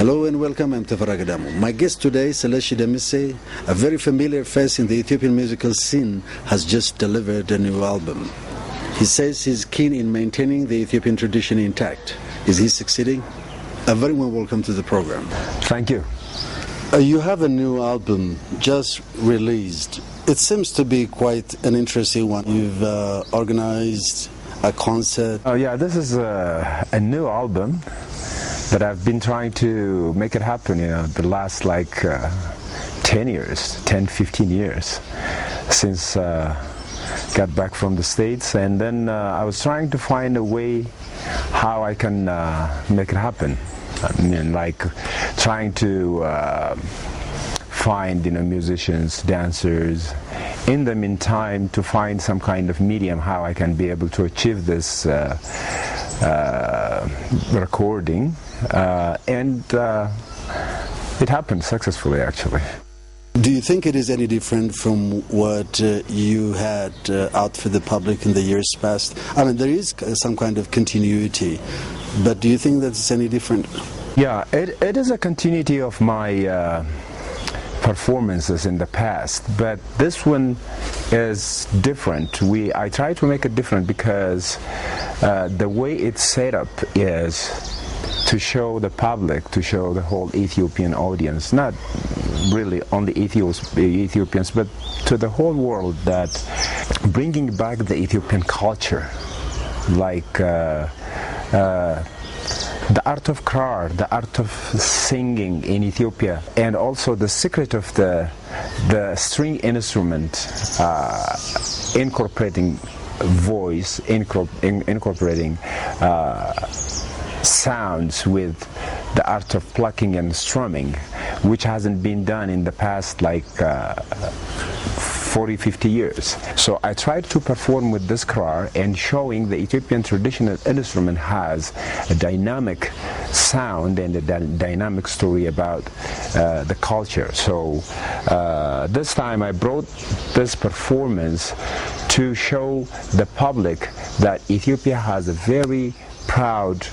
Hello and welcome, I'm Tefara Gadamu. My guest today, Seleshi Demise, a very familiar face in the Ethiopian musical scene, has just delivered a new album. He says he's keen in maintaining the Ethiopian tradition intact. Is he succeeding? A very warm welcome to the program. Thank you. You have a new album just released. It seems to be quite an interesting one. You've organized a concert. Oh yeah, this is a new album that I've been trying to make it happen, the last 10 years, 10, 15 years since got back from the States, and then I was trying to find a way how I can make it happen. I mean, trying to find musicians, dancers, in the meantime to find some kind of medium how I can be able to achieve this recording, and it happened successfully, actually. Do you think it is any different from what you had out for the public in the years past? I mean, there is some kind of continuity, but do you think that it's any different? Yeah, it is a continuity of my performances in the past, but this one is different. I try to make it different because the way it's set up is to show the public, to show the whole Ethiopian audience, not really only Ethiopians, but to the whole world, that bringing back the Ethiopian culture, the art of krar, the art of singing in Ethiopia, and also the secret of the string instrument, incorporating voice, incorporating sounds with the art of plucking and strumming, which hasn't been done in the past 40-50 years. So I tried to perform with this krar and showing the Ethiopian traditional instrument has a dynamic sound and a dynamic story about the culture. So this time I brought this performance to show the public that Ethiopia has a very proud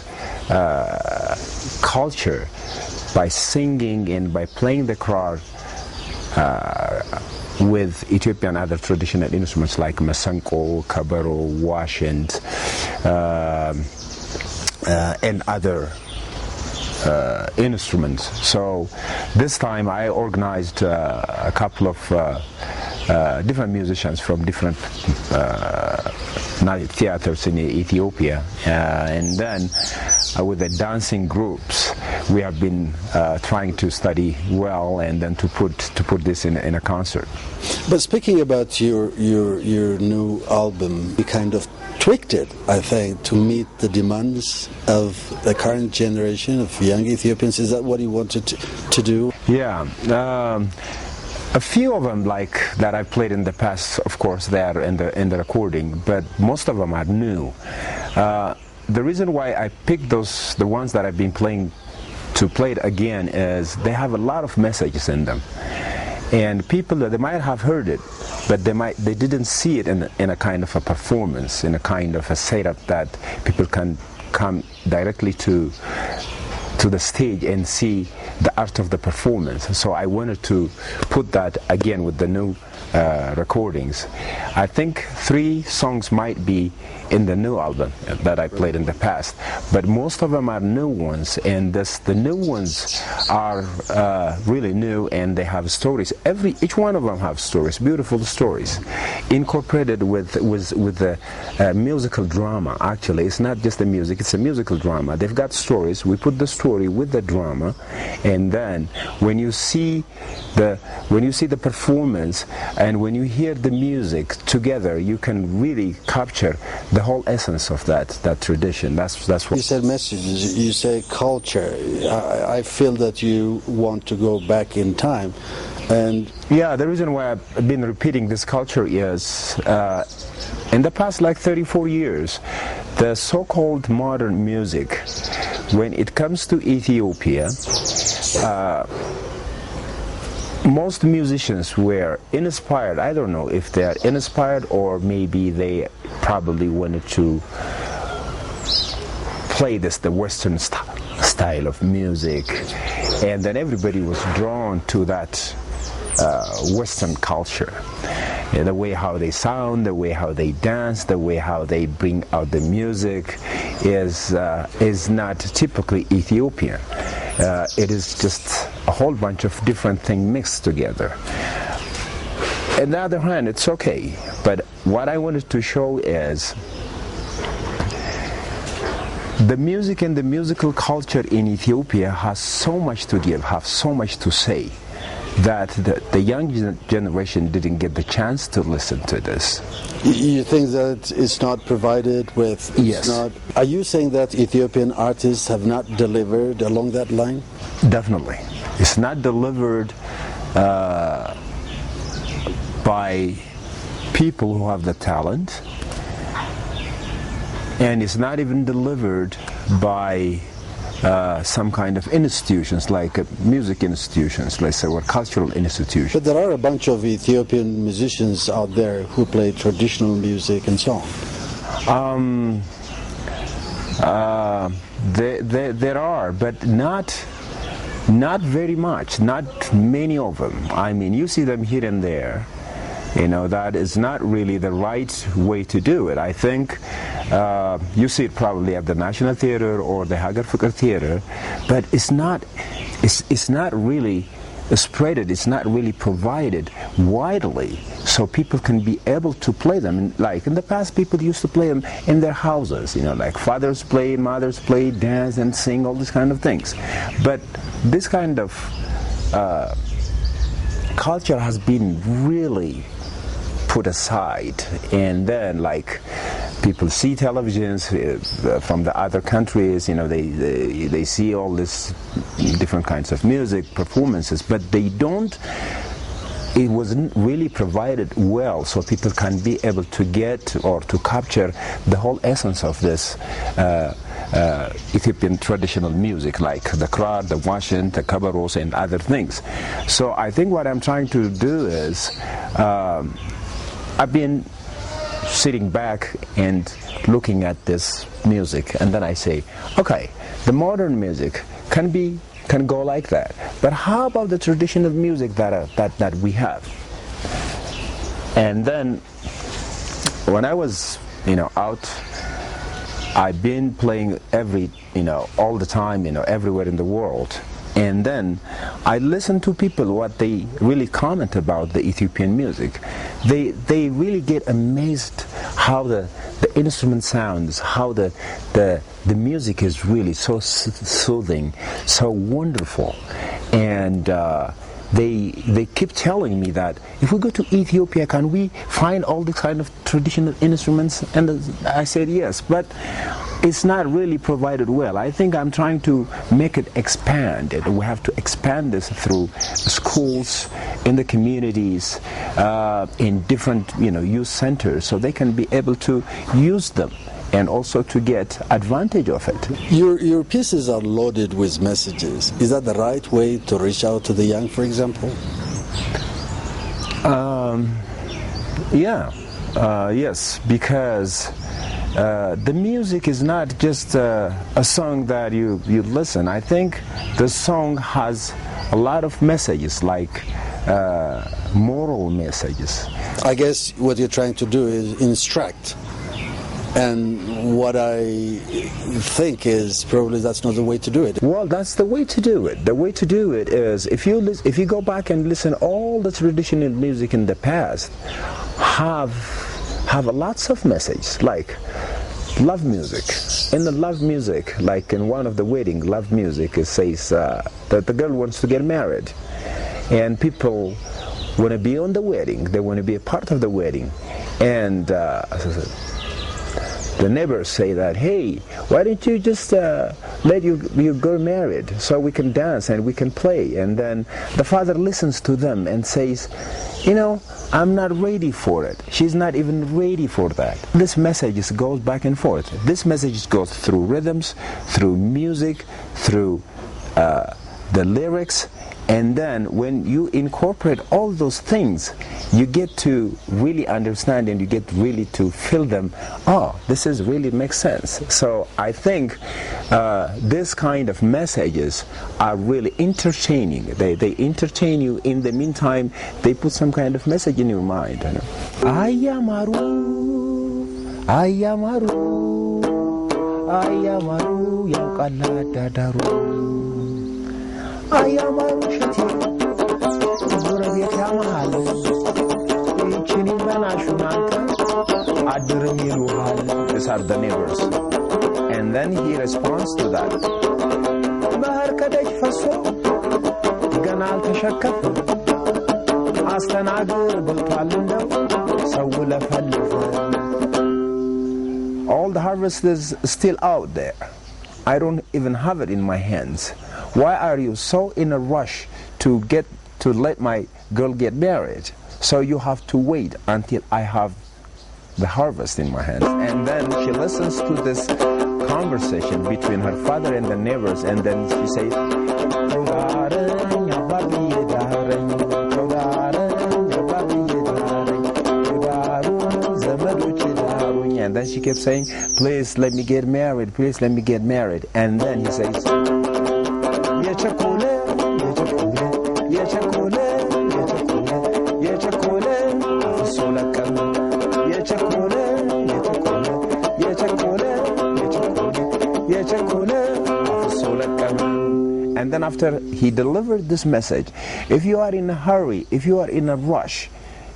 culture by singing and by playing the krar with Ethiopian other traditional instruments like masanko, kabaro, washint, and other instruments. So this time I organized a couple of different musicians from different theaters in Ethiopia, and then with the dancing groups we have been trying to study well and then to put this in a concert. But speaking about your new album, you kind of tweaked it, I think, to meet the demands of the current generation of young Ethiopians. Is that what you wanted to do? Yeah. A few of them, that I played in the past, of course, they are in the recording, but most of them are new. The reason why I picked the ones that I've been playing to play it again is they have a lot of messages in them, and people that they might have heard it, but they didn't see it in a kind of a performance, in a kind of a setup that people can come directly to the stage and see the art of the performance. So I wanted to put that again with the new recordings. I think 3 songs might be in the new album that I played in the past, but most of them are new ones, and the new ones are really new, and they have stories. Each one of them have stories, beautiful stories, incorporated with the musical drama. Actually, it's not just the music; it's a musical drama. They've got stories. We put the story with the drama, and then when you see the performance and when you hear the music together, you can really capture the whole essence of that tradition. That's what you said. Messages. You say culture. I feel that you want to go back in time, and yeah, the reason why I've been repeating this culture is in the past 34 years, the so-called modern music, when it comes to Ethiopia, most musicians were inspired. I don't know if they are inspired or maybe they probably wanted to play the Western style of music and then everybody was drawn to that Western culture. The way how they sound, the way how they dance, the way how they bring out the music is not typically Ethiopian. It is just a whole bunch of different things mixed together. On the other hand, it's okay, but what I wanted to show is the music and the musical culture in Ethiopia has so much to give, have so much to say, that the young generation didn't get the chance to listen to this. You think that it's not provided with? Yes. Are you saying that Ethiopian artists have not delivered along that line? Definitely. It's not delivered by people who have the talent, and it's not even delivered by some kind of institutions like music institutions, let's say, or cultural institutions. But there are a bunch of Ethiopian musicians out there who play traditional music and so on. There are, but not very much, not many of them. I mean, you see them here and there. You know, that is not really the right way to do it. I think you see it probably at the National Theater or the Hagar Fikr Theater, but it's not really spreaded, it's not really provided widely so people can be able to play them. Like in the past, people used to play them in their houses, you know, like fathers play, mothers play, dance and sing, all these kind of things. But this kind of culture has been really put aside, and then like people see televisions from the other countries, you know, they see all this different kinds of music performances, but they don't, it wasn't really provided well so people can be able to get or to capture the whole essence of this Ethiopian traditional music, like the krar, the washin, the kabaros and other things. So I think what I'm trying to do is I've been sitting back and looking at this music, and then I say, okay, the modern music can go like that, but how about the traditional music that we have? And then when I was, you know, out, I've been playing all the time, you know, everywhere in the world. And then I listen to people what they really comment about the Ethiopian music. They really get amazed how the instrument sounds, how the music is really so soothing, so wonderful. And they keep telling me that if we go to Ethiopia, can we find all the kind of traditional instruments? And I said yes, but it's not really provided well. I think I'm trying to make it expand. We have to expand this through schools, in the communities, in different, you know, youth centers, so they can be able to use them and also to get advantage of it. Your pieces are loaded with messages. Is that the right way to reach out to the young, for example? Yes, because the music is not just a song that you listen. I think the song has a lot of messages, like moral messages. I guess what you're trying to do is instruct. And what I think is probably that's not the way to do it. Well, that's the way to do it. The way to do it is if you go back and listen, all the traditional music in the past have lots of messages, like love music. In the love music, like in one of the wedding love music, it says that the girl wants to get married, and people want to be on the wedding. They want to be a part of the wedding, and the neighbors say that, hey, why don't you just let your girl married so we can dance and we can play? And then the father listens to them and says, you know, I'm not ready for it. She's not even ready for that. This message goes back and forth. This message goes through rhythms, through music, through the lyrics, And then when you incorporate all those things, you get to really understand and you get really to feel them. Oh, this is really makes sense. So I think this kind of messages are really entertaining. They entertain you. In the meantime, they put some kind of message in your mind. You know? Ayamaru, ayamaru, ayamaru, yankala dadaru. ayamaru shati ጎረቤት ያማሃል ይህችን በናሹናንተ አድርም ይሉሃል. These are the neighbors. And then he responds to that. ባህር ከደጅ ፈሶ ገና አልተሸከፈ አስተናግር ብልቷል እንደው ሰው ለፈልፈ. All the harvest is still out there. I don't even have it in my hands. Why are you so in a rush to let my girl get married? So you have to wait until I have the harvest in my hands. And then she listens to this conversation between her father and the neighbors, and then she says, and then she kept saying, please let me get married, please let me get married. And then he says, and then after he delivered this message, if you are in a hurry, if you are in a rush,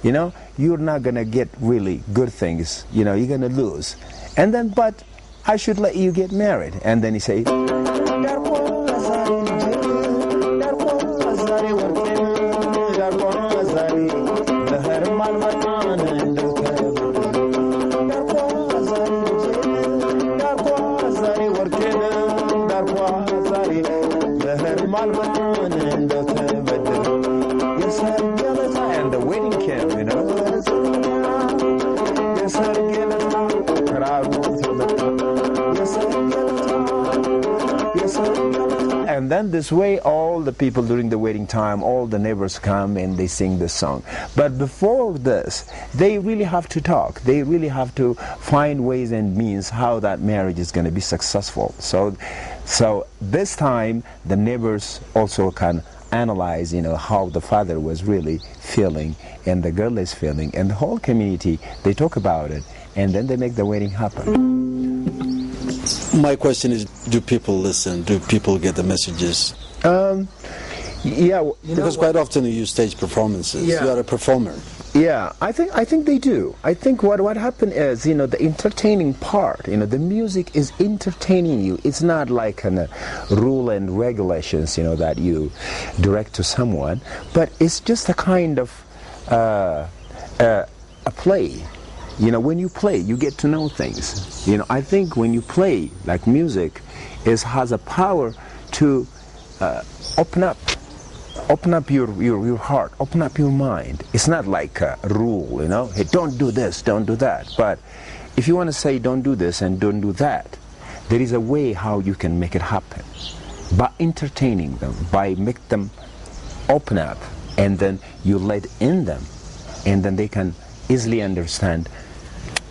you know, you're not going to get really good things, you know, you're going to lose. And then, but I should let you get married. And then he said, and the wedding came, you know. And then this way, all the people during the wedding time, all the neighbors come and they sing this song. But before this, they really have to talk. They really have to find ways and means how that marriage is going to be successful. So this time, the neighbors also can analyze, you know, how the father was really feeling and the girl is feeling, and the whole community, they talk about it, and then they make the wedding happen. My question is, do people listen? Do people get the messages? Yeah, because quite often you stage performances. Yeah. You are a performer. Yeah, I think they do. I think what happened is, you know, the entertaining part, you know, the music is entertaining you. It's not like a rule and regulations, you know, that you direct to someone, but it's just a kind of a play. You know, when you play, you get to know things. You know, I think when you play, like music, has a power to open up your heart, open up your mind. It's not like a rule, you know, hey, don't do this, don't do that. But if you want to say don't do this and don't do that, there is a way how you can make it happen. By entertaining them, by make them open up, and then you let in them, and then they can easily understand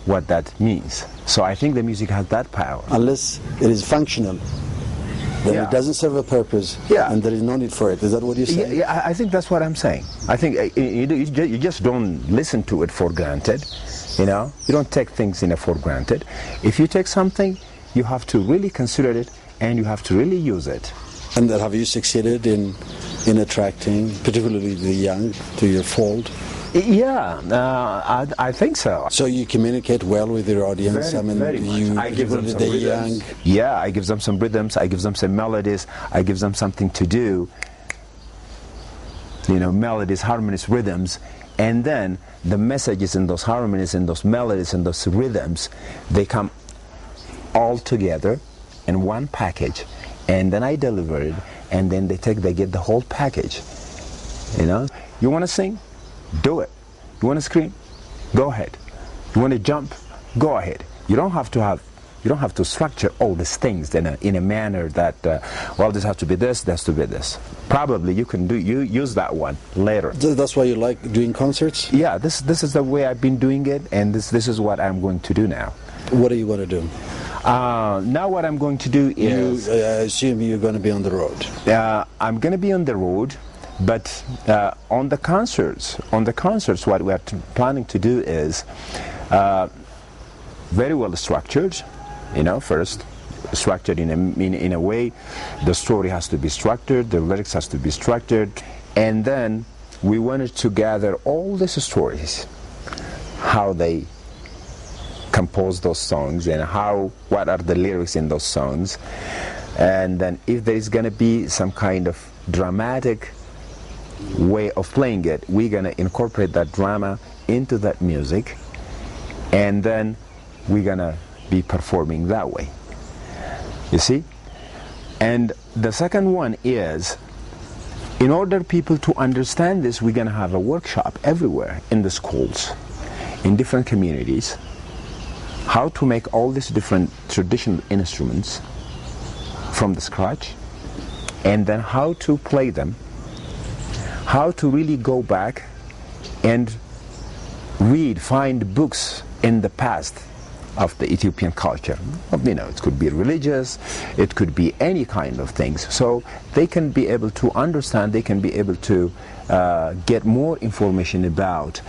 what that means. So I think the music has that power. Unless it is functional, then Yeah. it doesn't serve a purpose, Yeah. and there is no need for it. Is that what you're saying? Yeah, I think that's what I'm saying. I think you just don't listen to it for granted. You know, you don't take things for granted. If you take something, you have to really consider it, and you have to really use it. And have you succeeded in attracting, particularly the young, to your fold? Yeah, I think so. So you communicate well with your audience. Very much. I give them some the rhythms. young. Yeah, I give them some rhythms. I give them some melodies. I give them something to do. You know, melodies, harmonies, rhythms, and then the messages in those harmonies and those melodies and those rhythms, they come all together in one package, and then I deliver it, and then they get the whole package. You know, you want to sing? Do it. You want to scream? Go ahead. You want to jump? Go ahead. You don't have to have You don't have to structure all these things in a manner that, well, this has to be this has to be this. Probably you can use that one later. That's why you like doing concerts? Yeah, this is the way I've been doing it, and this is what I'm going to do now. What are you going to do? Now what I'm going to do is... I assume you're going to be on the road. I'm going to be on the road, but on the concerts, what we are planning to do is very well structured. First structured in a way, the story has to be structured, the lyrics has to be structured, and then we wanted to gather all these stories, how they compose those songs and what are the lyrics in those songs, and then if there is going to be some kind of dramatic way of playing it, we're going to incorporate that drama into that music, and then we're going to be performing that way, you see. And the second one is, in order people to understand this, we're going to have a workshop everywhere in the schools, in different communities, how to make all these different traditional instruments from the scratch, and then how to play them, how to really go back and find books in the past of the Ethiopian culture. It could be religious, it could be any kind of things. So they can be able to understand, they can be able to get more information about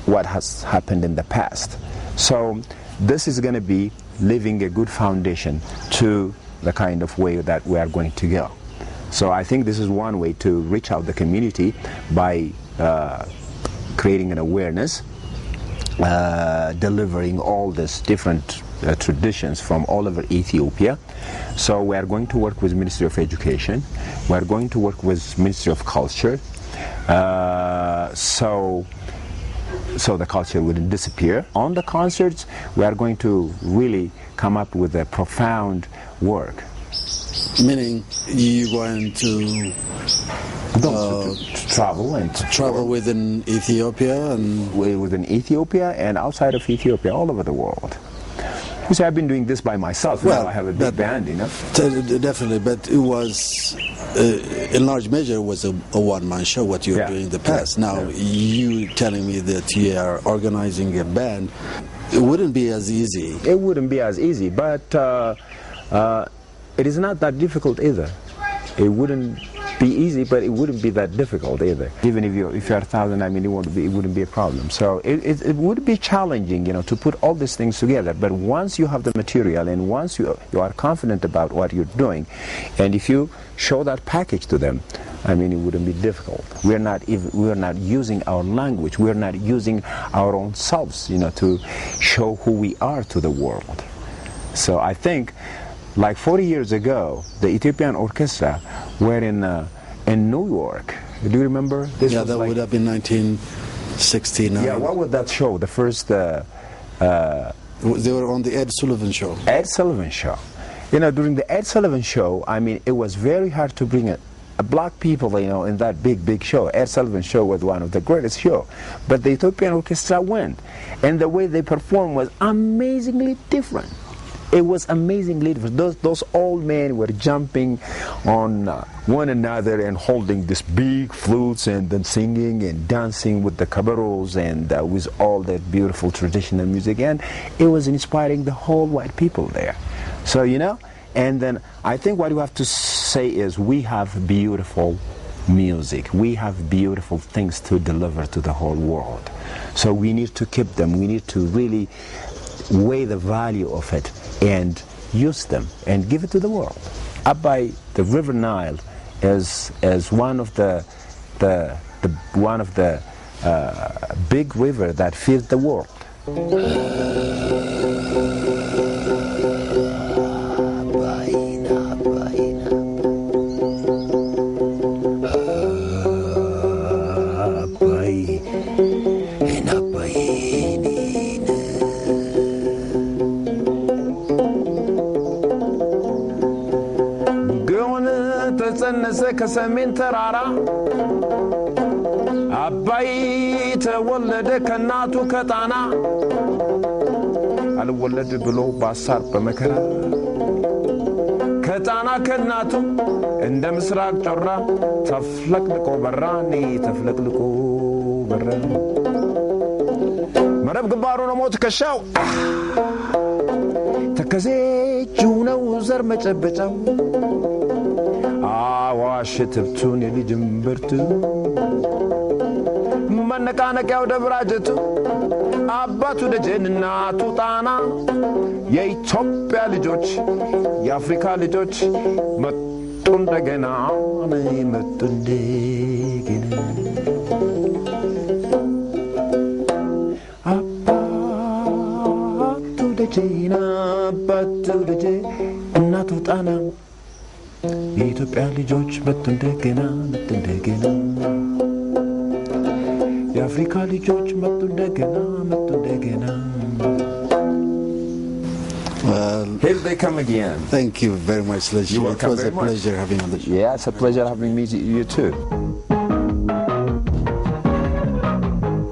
what has happened in the past. So this is going to be leaving a good foundation to the kind of way that we are going to go. So I think this is one way to reach out the community by creating an awareness, delivering all these different traditions from all over Ethiopia. So we are going to work with Ministry of Education, we are going to work with Ministry of Culture, so the culture wouldn't disappear. On the concerts, we are going to really come up with a profound work. Meaning you're going to travel within Ethiopia and outside of Ethiopia, all over the world. You see, I've been doing this by myself. Well, now I have a big band, Definitely, but it was, in large measure, was a one-man show, what you were doing in the past. Now, you telling me that you are organizing a band, it wouldn't be as easy. It wouldn't be as easy, but it is not that difficult either. It wouldn't be easy, but it wouldn't be that difficult either. Even if you're 1,000, it wouldn't be a problem. So it would be challenging, to put all these things together. But once you have the material and once you are confident about what you're doing, and if you show that package to them, it wouldn't be difficult. We're not using our language. We're not using our own selves, to show who we are to the world. So I think, like 40 years ago, the Ethiopian Orchestra were in New York. Do you remember? That would have been 1969. Yeah, what was that show? The first... they were on the Ed Sullivan Show. Ed Sullivan Show. During the Ed Sullivan Show, it was very hard to bring black people, in that big show. Ed Sullivan Show was one of the greatest shows. But the Ethiopian Orchestra went. And the way they performed was amazingly different. It was amazingly different. Those old men were jumping on one another and holding these big flutes and then singing and dancing with the kabaros and with all that beautiful traditional music. And it was inspiring the whole white people there. So, and then I think what you have to say is we have beautiful music. We have beautiful things to deliver to the whole world. So we need to keep them. We need to really weigh the value of it and use them and give it to the world. Up by the River Nile is one of the big river that feeds the world. ከሰሜን ተራራ አባይ ተወለደ ከናቱ ከጣና አልወለድ ብሎ ባሳር በመከራ ከጣና ከናቱ እንደ ምስራቅ ጮራ ተፍለቅልቆ በራ እኔ ተፍለቅልቆ በራ መረብ ግንባሩ ነው ሞት ከሻው ተከዜ እጁ ነው ዘር መጨበጫው አዋሽ ትብቱን የልጅም ብርቱ መነቃነቂያው ደብራጀቱ አባቱ ደጀን እናቱ ጣና የኢትዮጵያ ልጆች የአፍሪካ ልጆች መጡ እንደገና መጡ እንደገና አባቱ ደጀን አባቱ ደጀን እናቱ ጣና የኢትዮጵያ ልጆች መጡ እንደገና መጡ እንደገና የአፍሪካ ልጆች መጡ እንደገና መጡ እንደገና Well, here they come again. Thank you very much, Leshi. It was a pleasure having you on the show. Yeah, it's a pleasure having me you too.